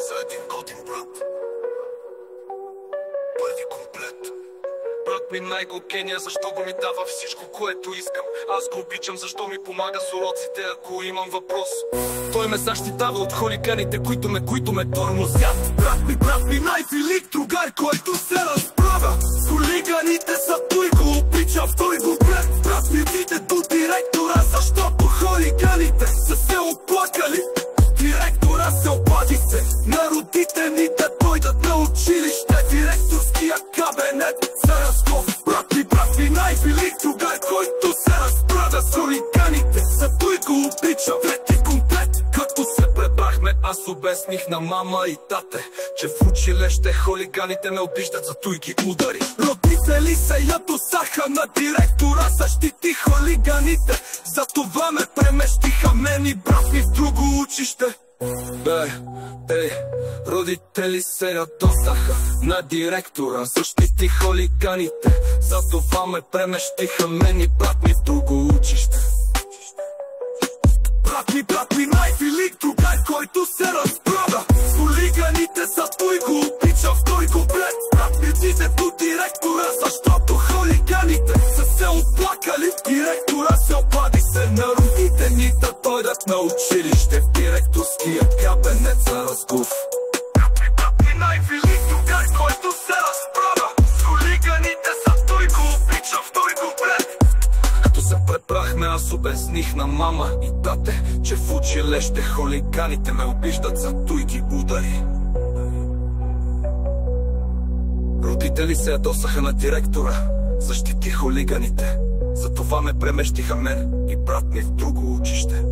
За един годин брат, първи комплет. Брат ми най-го гения, защо го ми дава всичко, което искам. Аз го обичам, защо ми помага с уроците, ако имам въпрос. Той ме защитава от хулиганите, които ме тормозят. Брат ми най-велик другар, който се разправя с хулиганите, за той го обича, той го брат. Брат ми виде до директора, защото хулиганите са се оплакали. Директора се обади се на родителите да дойдат на училище. Директорския кабинет се разков. Брат ми най-велик другар, който се разправя с хулиганите, за той го обича, трети комплет. Като се пребрахме, аз обясних на мама и тате, че в училище хулиганите ме обиждат, за той ги удари. Родители се ядосаха на директора, защити хулиганите, затова ме преместиха мен и брат ми в друго училище. Родители се ядосаха на директора, защити хулиганите, затова ме преместиха мен и брат ми в друго училище. Брат ми най-велик другар, който се разправя с хулиганите, за той го обича, в той го брат. Брат ми отиде до директора, защото хулиганите са се оплакали. Директора се обади се на родителите да дойдат на училище, в директорския кабинет за разков. Брат ми най-велик другар, който се разправя с хулиганите, за той го обича, в той го брат. Като се препрахме, аз обясних на мама и тате, че в училище хулиганите ме обиждат, за той ги удари. Родители се ядосаха на директора, защити хулиганите, затова ме преместиха мен и брат ми в друго училище.